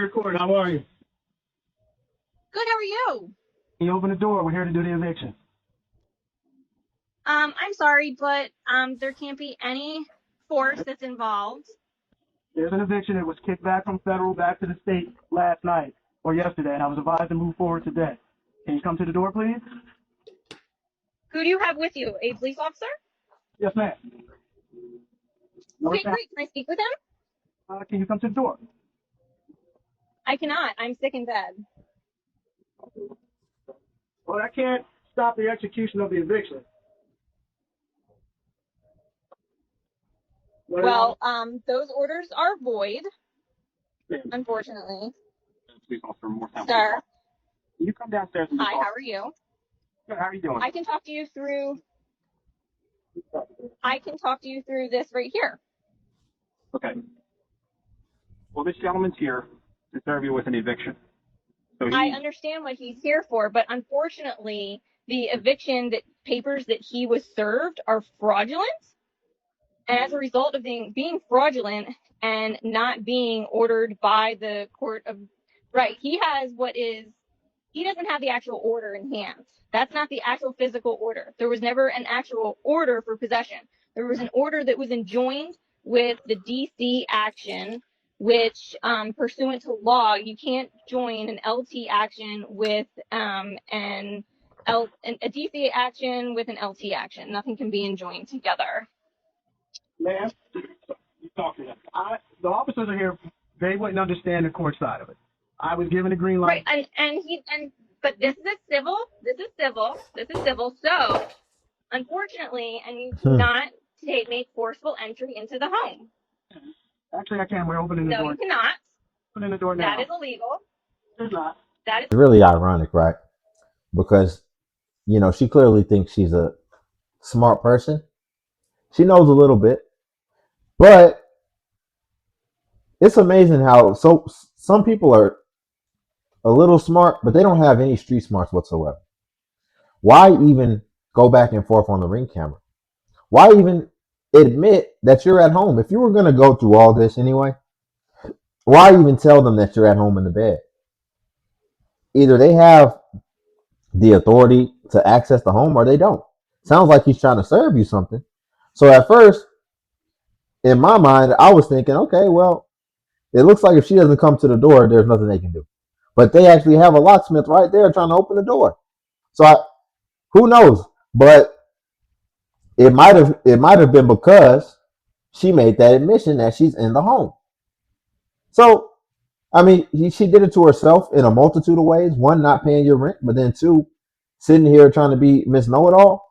Record. How are you? Good, how are you? Can you open the door? We're here to do the eviction. I'm sorry, but there can't be any force that's involved. There's an eviction. It was kicked back from federal back to the state last night or yesterday, and I was advised to move forward today. Can you come to the door, please? Who do you have with you? A police officer? Yes, ma'am. Okay, great. Can I speak with him? Can you come to the door? I cannot. I'm sick in bed. Well, I can't stop the execution of the eviction. Well, those orders are void, unfortunately. Police officer, more time. Sir. Can you come downstairs and Hi, how are you? Good, how are you doing? I can talk to you through this right here. Okay. Well, this gentleman's here to serve you with an eviction. So I understand what he's here for, but unfortunately, the eviction papers that he was served are fraudulent. And as a result of being fraudulent and not being ordered by the court of right, he doesn't have the actual order in hand. That's not the actual physical order. There was never an actual order for possession. There was an order that was enjoined with the DC action, which pursuant to law, you can't join an LT action with a DC action with an LT action. Nothing can be enjoined together. Ma'am, you talk to them. The officers are here. They wouldn't understand the court side of it. I was given a green light. Right, but this is civil. So, unfortunately, and you cannot make forceful entry into the home. Actually, I can. We're opening the door. No, you cannot. Opening the door now. That is illegal. It's not. It's really ironic, right? Because, she clearly thinks she's a smart person. She knows a little bit, but it's amazing how some people are a little smart, but they don't have any street smarts whatsoever. Why even go back and forth on the Ring camera? Why even admit that you're at home? If you were going to go through all this anyway, why even tell them that you're at home in the bed? Either they have the authority to access the home or they don't. Sounds like he's trying to serve you something. So at first, in my mind, I was thinking, okay, well, it looks like if she doesn't come to the door, there's nothing they can do. But they actually have a locksmith right there trying to open the door. So who knows? But it might have been because she made that admission that she's in the home. So, I mean, she did it to herself in a multitude of ways. One, not paying your rent, but then two, sitting here trying to be Miss Know-It-All.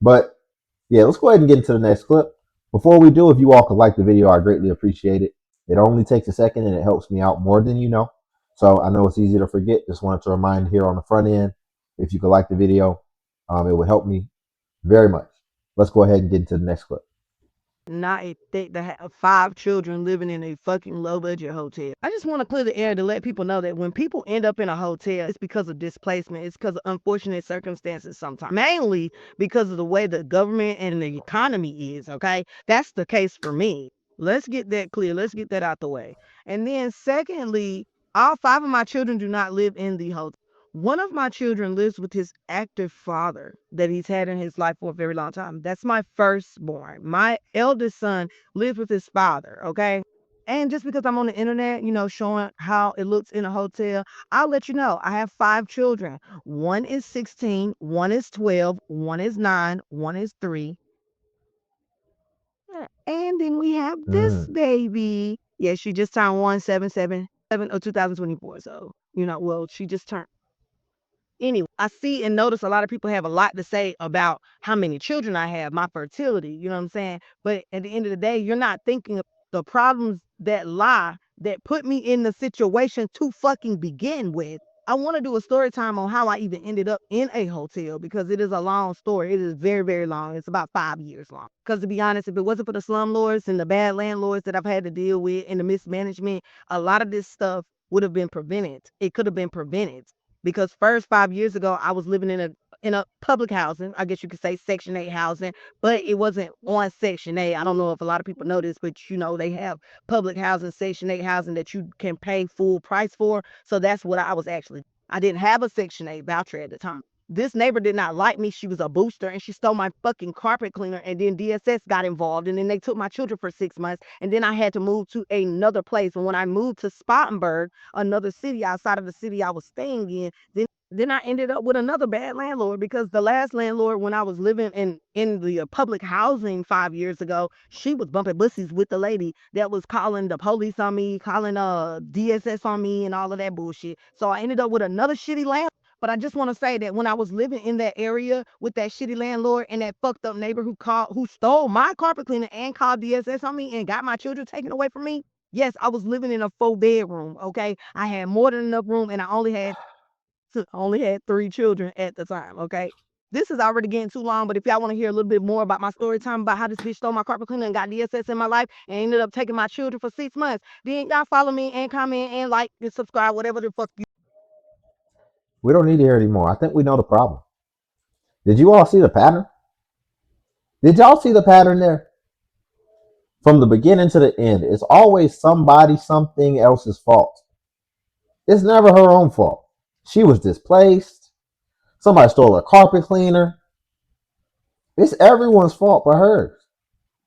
But yeah, let's go ahead and get into the next clip. Before we do, if you all could like the video, I greatly appreciate it. It only takes a second and it helps me out more than you know. So I know it's easy to forget. Just wanted to remind here on the front end, if you could like the video, it would help me very much. Let's go ahead and get into the next clip. Not a thick to have 5 children living in a fucking low budget hotel. I just want to clear the air to let people know that when people end up in a hotel, it's because of displacement. It's because of unfortunate circumstances sometimes. Mainly because of the way the government and the economy is, okay? That's the case for me. Let's get that clear. Let's get that out the way. And then secondly, all 5 of my children do not live in the hotel. One of my children lives with his active father that he's had in his life for a very long time. That's my firstborn. My eldest son lives with his father, okay? And just because I'm on the internet, showing how it looks in a hotel, I'll let you know. I have 5 children. One is 16, one is 12, one is 9, one is 3. And then we have this baby. Yeah, she just turned 2024. So, she just turned. Anyway, I see and notice a lot of people have a lot to say about how many children I have, my fertility, you know what I'm saying? But at the end of the day, you're not thinking of the problems that put me in the situation to fucking begin with. I want to do a story time on how I even ended up in a hotel because it is a long story. It is very, very long. It's about 5 years long. Because to be honest, if it wasn't for the slumlords and the bad landlords that I've had to deal with and the mismanagement, a lot of this stuff would have been prevented. It could have been prevented. Because first 5 years ago, I was living in in a public housing. I guess you could say Section 8 housing, but it wasn't on Section 8. I don't know if a lot of people know this, but they have public housing, Section 8 housing that you can pay full price for. So that's what I was actually. I didn't have a Section 8 voucher at the time. This neighbor did not like me. She was a booster and she stole my fucking carpet cleaner. And then DSS got involved. And then they took my children for 6 months. And then I had to move to another place. And when I moved to Spartanburg, another city outside of the city I was staying in, then I ended up with another bad landlord because the last landlord, when I was living in the public housing 5 years ago, she was bumping pussies with the lady that was calling the police on me, calling DSS on me, and all of that bullshit. So I ended up with another shitty landlord. But I just want to say that when I was living in that area with that shitty landlord and that fucked up neighbor who stole my carpet cleaner and called DSS on me and got my children taken away from me, yes, I was living in a 4 bedroom. Okay, I had more than enough room, and I only had 3 children at the time. Okay, this is already getting too long. But if y'all want to hear a little bit more about my story time about how this bitch stole my carpet cleaner and got DSS in my life and ended up taking my children for 6 months, then y'all follow me and comment and like and subscribe, whatever the fuck you. We don't need to hear anymore. I think we know the problem. Did you all see the pattern? Did y'all see the pattern there? From the beginning to the end, it's always somebody, something else's fault. It's never her own fault. She was displaced. Somebody stole her carpet cleaner. It's everyone's fault but hers.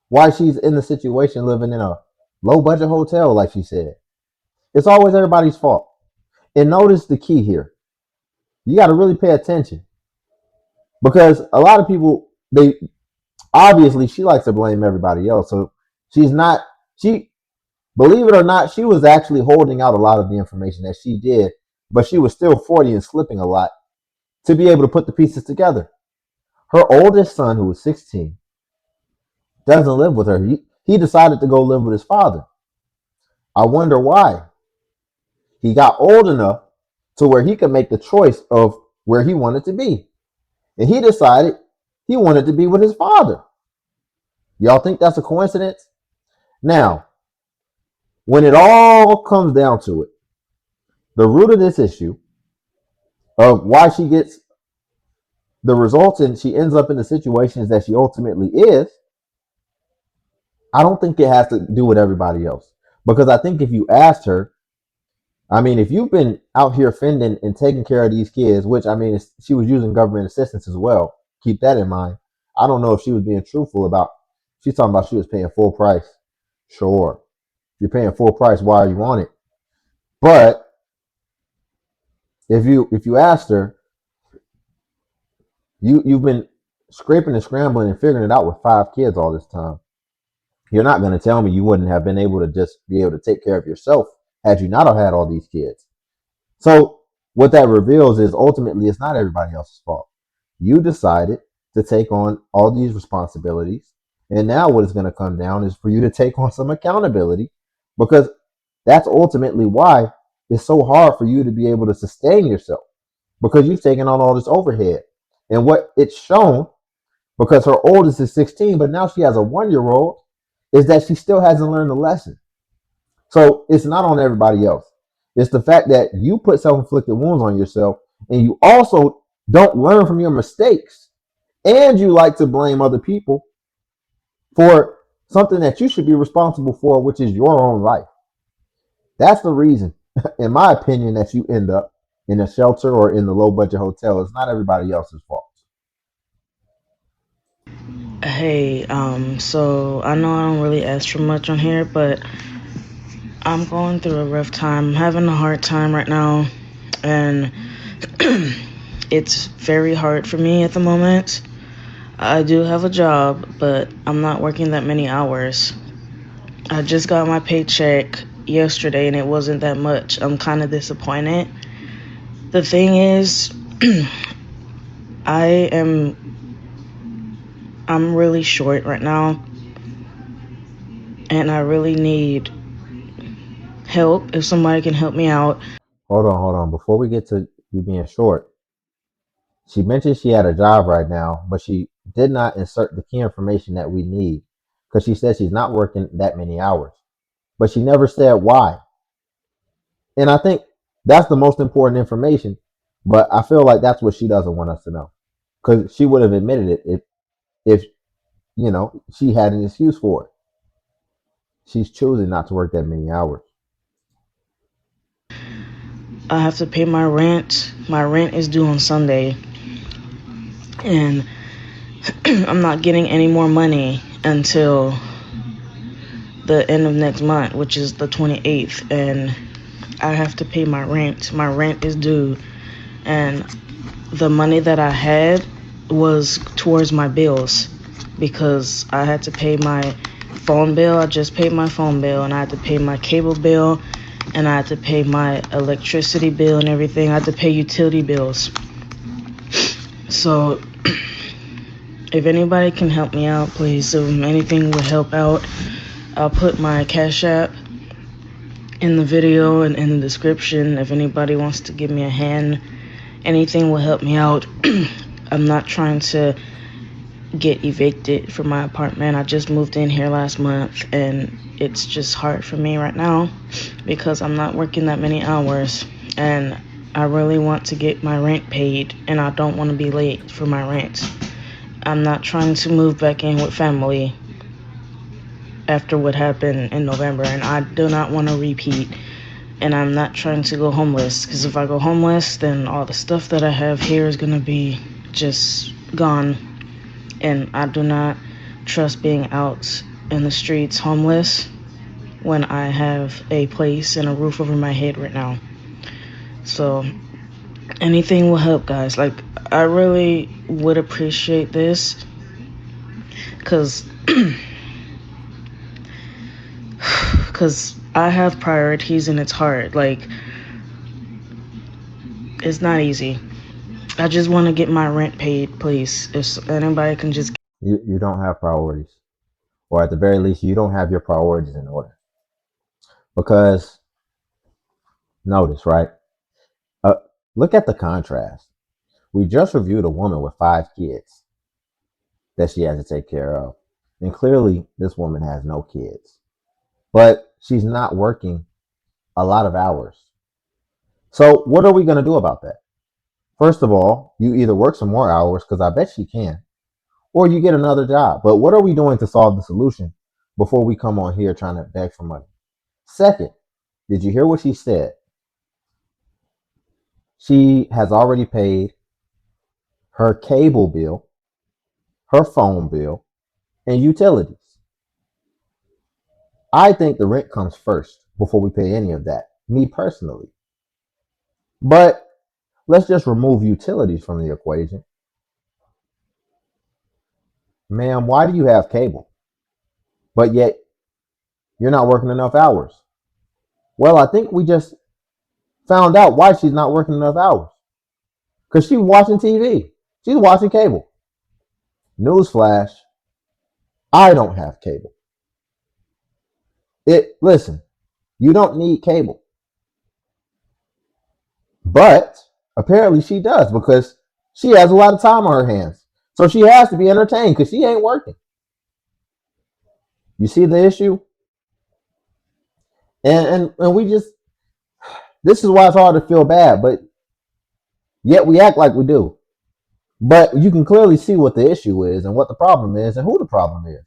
Why she's in the situation living in a low budget hotel, like she said. It's always everybody's fault. And notice the key here. You got to really pay attention. Because a lot of people, they obviously she likes to blame everybody else. So she believe it or not, she was actually holding out a lot of the information that she did, but she was still 40 and slipping a lot to be able to put the pieces together. Her oldest son, who was 16, doesn't live with her. He decided to go live with his father. I wonder why. He got old enough to where he could make the choice of where he wanted to be. And he decided he wanted to be with his father. Y'all think that's a coincidence? Now, when it all comes down to it, the root of this issue of why she gets the results and she ends up in the situations that she ultimately is, I don't think it has to do with everybody else. Because I think if you asked her, I mean, if you've been out here fending and taking care of these kids, which I mean, she was using government assistance as well. Keep that in mind. I don't know if she was being truthful about, she's talking about she was paying full price. Sure. If you're paying full price, why are you on it? But if you asked her, you've been scraping and scrambling and figuring it out with 5 kids all this time. You're not going to tell me you wouldn't have been able to just be able to take care of yourself had you not have had all these kids. So what that reveals is ultimately it's not everybody else's fault. You decided to take on all these responsibilities. And now what it's going to come down is for you to take on some accountability, because that's ultimately why it's so hard for you to be able to sustain yourself, because you've taken on all this overhead. And what it's shown, because her oldest is 16, but now she has a 1-year-old, is that she still hasn't learned the lesson. So it's not on everybody else. It's the fact that you put self-inflicted wounds on yourself, and you also don't learn from your mistakes, and you like to blame other people for something that you should be responsible for, which is your own life. That's the reason, in my opinion, that you end up in a shelter or in the low budget hotel. It's not everybody else's fault. Hey, so I know I don't really ask for much on here, but I'm going through a rough time. I'm having a hard time right now, and it's very hard for me at the moment. I do have a job, but I'm not working that many hours. I just got my paycheck yesterday, and it wasn't that much. I'm kind of disappointed. The thing is, I am I'm really short right now, and I really need help. If somebody can help me out. Hold on. Before we get to you being short, she mentioned she had a job right now, but she did not insert the key information that we need, because she said she's not working that many hours. But she never said why. And I think that's the most important information. But I feel like that's what she doesn't want us to know. because she would have admitted it if she had an excuse for it. She's choosing not to work that many hours. I have to pay my rent. My rent is due on Sunday, and I'm not getting any more money until the end of next month, which is the 28th, and I have to pay my rent. My rent is due, and the money that I had was towards my bills because I had to pay my phone bill. I just paid my phone bill, and I had to pay my cable bill, and I had to pay my electricity bill and everything. I had to pay utility bills. So if anybody can help me out, please, if anything would help out, I'll put my Cash App in the video and in the description. If anybody wants to give me a hand, anything will help me out. I'm not trying to get evicted from my apartment. I just moved in here last month, and it's just hard for me right now because I'm not working that many hours, and I really want to get my rent paid, and I don't want to be late for my rent. I'm not trying to move back in with family after what happened in November, and I do not want to repeat. And I'm not trying to go homeless, because if I go homeless, then all the stuff that I have here is going to be just gone. And I do not trust being out in the streets homeless when I have a place and a roof over my head right now. So anything will help, guys. Like, I really would appreciate this, because I have priorities, and it's hard. Like, it's not easy. I just want to get my rent paid, please. If anybody can just... You don't have priorities, or at the very least, you don't have your priorities in order. Because notice, right? Uh, Look at the contrast. We just reviewed a woman with 5 kids that she has to take care of, and clearly, this woman has no kids, but she's not working a lot of hours. So, what are we going to do about that? First of all, you either work some more hours, because I bet she can, or you get another job. But what are we doing to solve the solution before we come on here trying to beg for money? Second, did you hear what she said? She has already paid her cable bill, her phone bill, and utilities. I think the rent comes first before we pay any of that, me personally. But let's just remove utilities from the equation. Ma'am, why do you have cable? But yet you're not working enough hours. Well, I think we just found out why she's not working enough hours. Because she's watching TV. She's watching cable. Newsflash, I don't have cable. Listen, you don't need cable. But apparently she does, because she has a lot of time on her hands. So she has to be entertained because she ain't working. You see the issue? And we just, this is why it's hard to feel bad, but yet we act like we do. But you can clearly see what the issue is and what the problem is and who the problem is.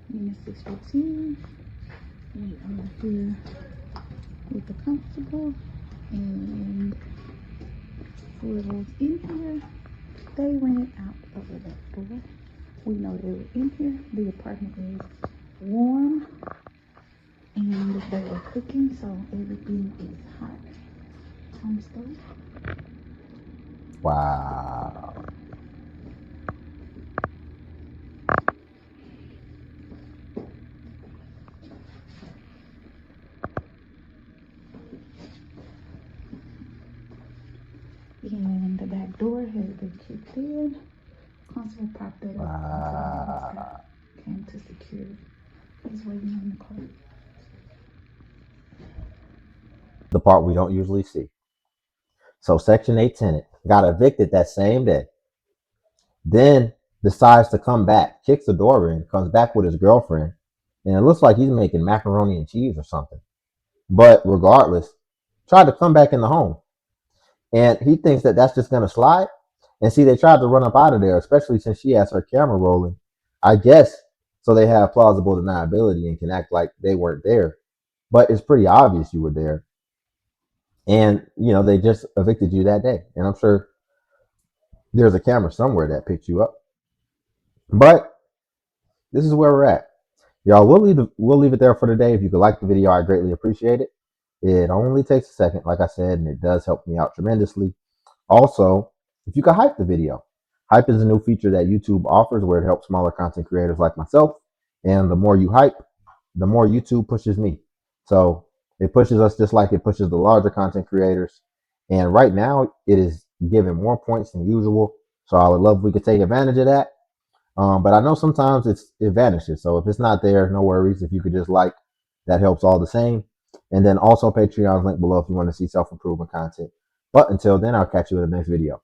And it's 6:15. We are here with the constable, and whoever's in here, they ran out of the back door. We know they were in here. The apartment is warm, and they were cooking, so everything is hot on the stove. Wow. And the back door has been kicked in. Constable popped that up until he came to secure. He's waiting on the car. The part we don't usually see. So Section 8 tenant got evicted that same day. Then decides to come back, kicks the door in, comes back with his girlfriend, and it looks like he's making macaroni and cheese or something. But regardless, tried to come back in the home. And he thinks that that's just going to slide. And see, they tried to run up out of there, especially since she has her camera rolling. I guess so they have plausible deniability and can act like they weren't there. But it's pretty obvious you were there. And, they just evicted you that day. And I'm sure there's a camera somewhere that picked you up. But this is where we're at. Y'all, we'll leave it there for today. If you could like the video, I greatly appreciate it. It only takes a second, like I said, and it does help me out tremendously. Also, if you could hype the video. Hype is a new feature that YouTube offers where it helps smaller content creators like myself. And the more you hype, the more YouTube pushes me. So it pushes us just like it pushes the larger content creators. And right now, it is giving more points than usual. So I would love if we could take advantage of that. But I know sometimes it vanishes. So if it's not there, no worries. If you could just like, that helps all the same. And then also Patreon's link below if you want to see self-improvement content. But until then, I'll catch you in the next video.